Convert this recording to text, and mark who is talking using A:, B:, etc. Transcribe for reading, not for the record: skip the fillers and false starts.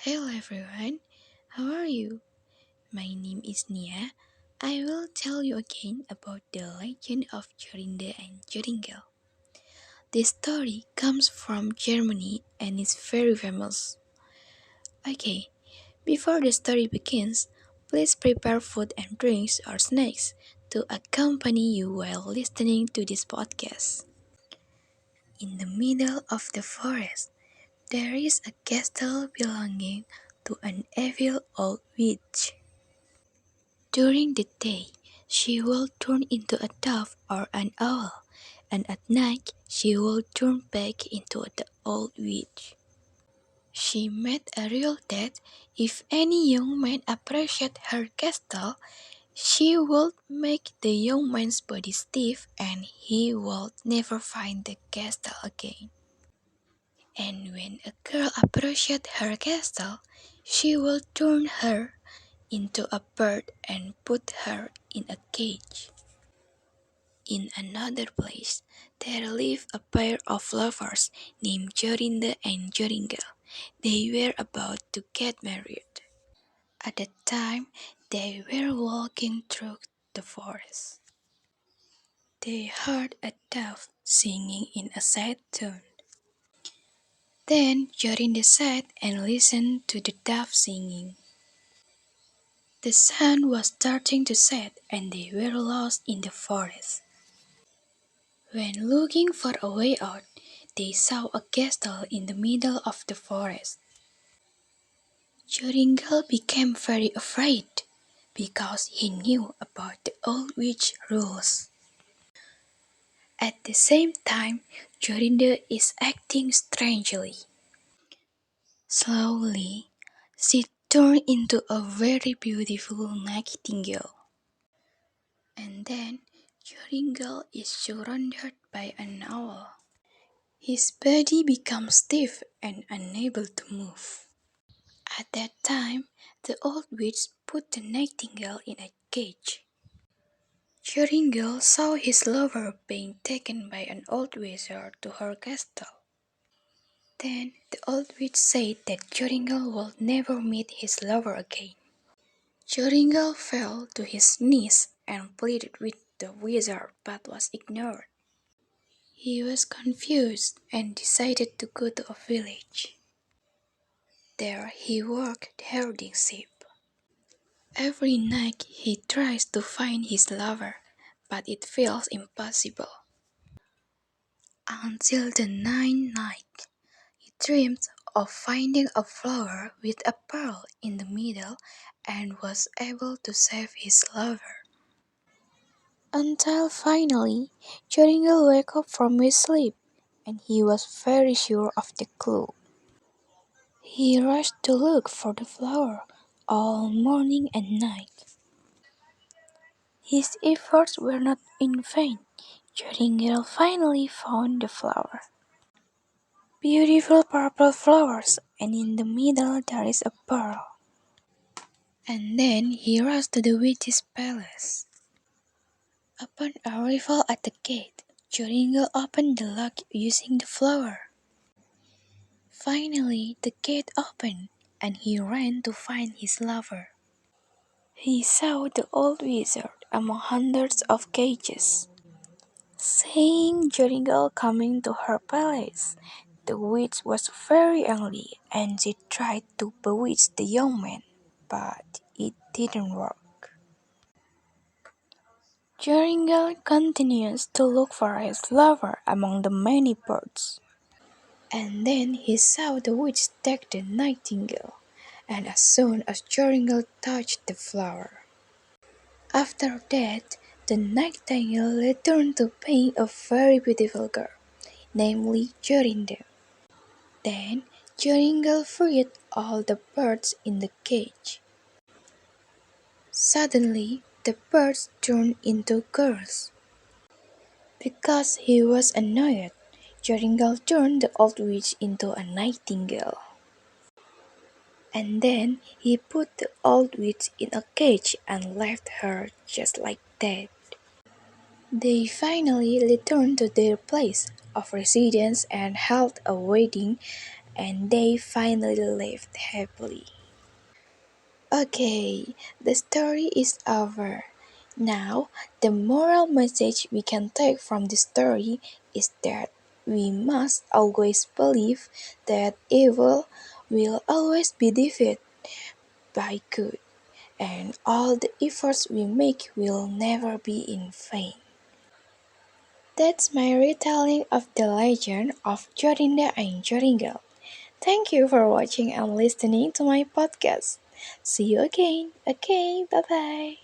A: Hello everyone, how are you? My name is Nia. I will tell you again about the legend of Jorinde and Joringel. This story comes from Germany and is very famous. Okay, before the story begins, please prepare food and drinks or snacks to accompany you while listening to this podcast. In the middle of the forest, there is a castle belonging to an evil old witch. During the day, she will turn into a dove or an owl, and at night she will turn back into the old witch. She made a rule that if any young man approached her castle, she would make the young man's body stiff and he would never find the castle again. And when a girl approached her castle, she will turn her into a bird and put her in a cage. In another place, there lived a pair of lovers named Jorinde and Joringel. They were about to get married. At the time, they were walking through the forest. They heard a dove singing in a sad tune. Then Jorinde sat and listened to the dove singing. The sun was starting to set and they were lost in the forest. When looking for a way out, they saw a castle in the middle of the forest. Joringel became very afraid because he knew about the old witch rules. At the same time, Jorinde is acting strangely. Slowly, she turned into a very beautiful nightingale. And then, Joringel is surrounded by an owl. His body becomes stiff and unable to move. At that time, the old witch put the nightingale in a cage. Joringel saw his lover being taken by an old wizard to her castle. Then the old witch said that Joringel would never meet his lover again. Joringel fell to his knees and pleaded with the wizard but was ignored. He was confused and decided to go to a village. There he worked herding sheep. Every night he tries to find his lover, but it feels impossible. Until the ninth night, he dreamed of finding a flower with a pearl in the middle and was able to save his lover. Until finally, Joringel woke up from his sleep, and he was very sure of the clue. He rushed to look for the flower all morning and night. His efforts were not in vain. Joringel finally found the flower. Beautiful purple flowers, and in the middle there is a pearl. And then he rushed to the witch's palace. Upon arrival at the gate, Joringel opened the lock using the flower. Finally, the gate opened, and he ran to find his lover. He saw the old wizard among hundreds of cages. Seeing Joringel coming to her palace, the witch was very angry and she tried to bewitch the young man, but it didn't work. Joringel continues to look for his lover among the many birds. And then he saw the witch take the nightingale, and as soon as Joringel touched the flower. After that, the nightingale returned to being a very beautiful girl, namely Jorinde. Then Joringel freed all the birds in the cage. Suddenly, the birds turned into girls. Because he was annoyed, Joringel turned the old witch into a nightingale. And then he put the old witch in a cage and left her just like that. They finally returned to their place of residence and held a wedding, and they finally lived happily. Okay, the story is over. Now, the moral message we can take from the story is that we must always believe that evil will always be defeated by good, and all the efforts we make will never be in vain. That's my retelling of the legend of Jorinde and Joringel. Thank you for watching and listening to my podcast. See you again. Okay, bye bye.